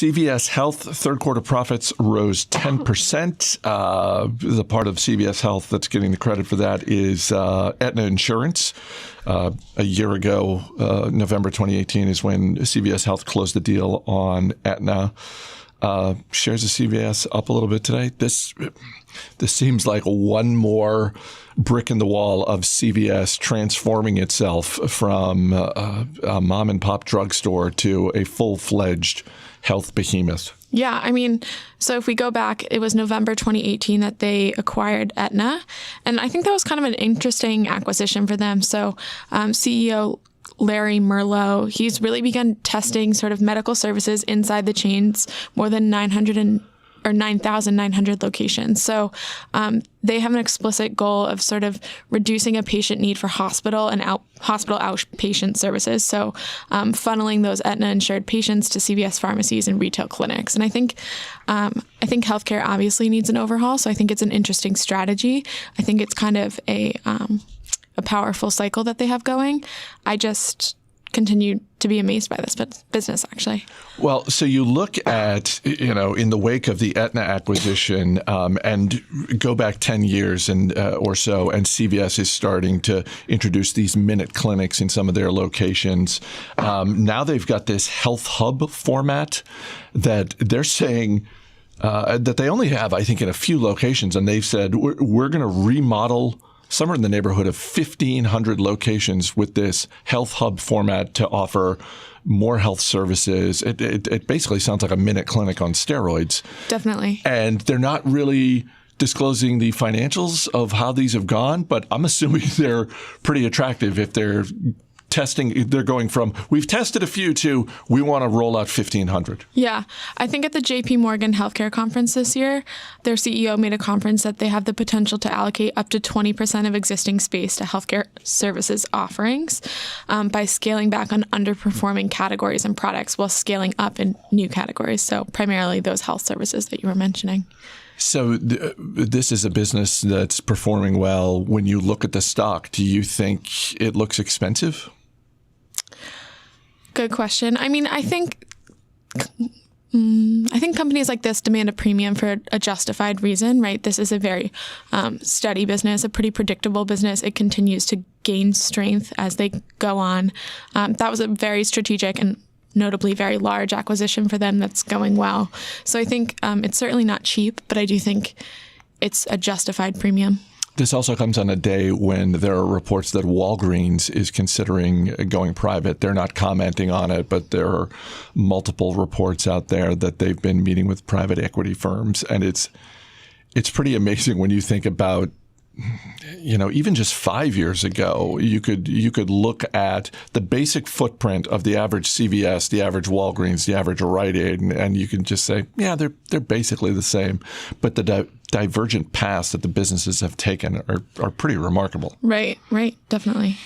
CVS Health third quarter profits rose 10%. The part of CVS Health that's getting the credit for that is Aetna Insurance. A year ago, November 2018, is when CVS Health closed the deal on Aetna. Shares of CVS up a little bit today. This seems like one more brick in the wall of CVS transforming itself from a mom and pop drugstore to a full-fledged health behemoth. Yeah, I mean, so if we go back, it was November 2018 that they acquired Aetna. And I think that was kind of an interesting acquisition for them. So CEO Larry Merlo, he's really begun testing sort of medical services inside the chains, more than 9,900 locations. So they have an explicit goal of sort of reducing a patient need for hospital and hospital outpatient services. So funneling those Aetna insured patients to CVS pharmacies and retail clinics. And I think healthcare obviously needs an overhaul. So I think it's an interesting strategy. I think it's kind of a powerful cycle that they have going. I just continue to be amazed by this business, actually. Well, so you look at, in the wake of the Aetna acquisition and go back 10 years or so, and CVS is starting to introduce these minute clinics in some of their locations. Now they've got this health hub format that they're saying that they only have, I think, in a few locations. And they've said, we're going to remodel somewhere in the neighborhood of 1,500 locations with this health hub format to offer more health services. It basically sounds like a minute clinic on steroids. Definitely. And they're not really disclosing the financials of how these have gone, but I'm assuming they're pretty attractive if they're testing. They're going from, we've tested a few to, we want to roll out 1,500. Yeah. I think at the JP Morgan Healthcare Conference this year, their CEO made a conference that they have the potential to allocate up to 20% of existing space to healthcare services offerings by scaling back on underperforming categories and products while scaling up in new categories. So primarily those health services that you were mentioning. So this is a business that's performing well. When you look at the stock, do you think it looks expensive? Good question. I mean, I think companies like this demand a premium for a justified reason, right? This is a very steady business, a pretty predictable business. It continues to gain strength as they go on. That was a very strategic and notably very large acquisition for them that's going well. So I think it's certainly not cheap, but I do think it's a justified premium. This also comes on a day when there are reports that Walgreens is considering going private. They're not commenting on it, but there are multiple reports out there that they've been meeting with private equity firms. And it's pretty amazing when you think about, even just 5 years ago, you could look at the basic footprint of the average CVS, the average Walgreens, the average Rite Aid, and you can just say, yeah, they're basically the same. But the divergent paths that the businesses have taken are pretty remarkable. Right, definitely.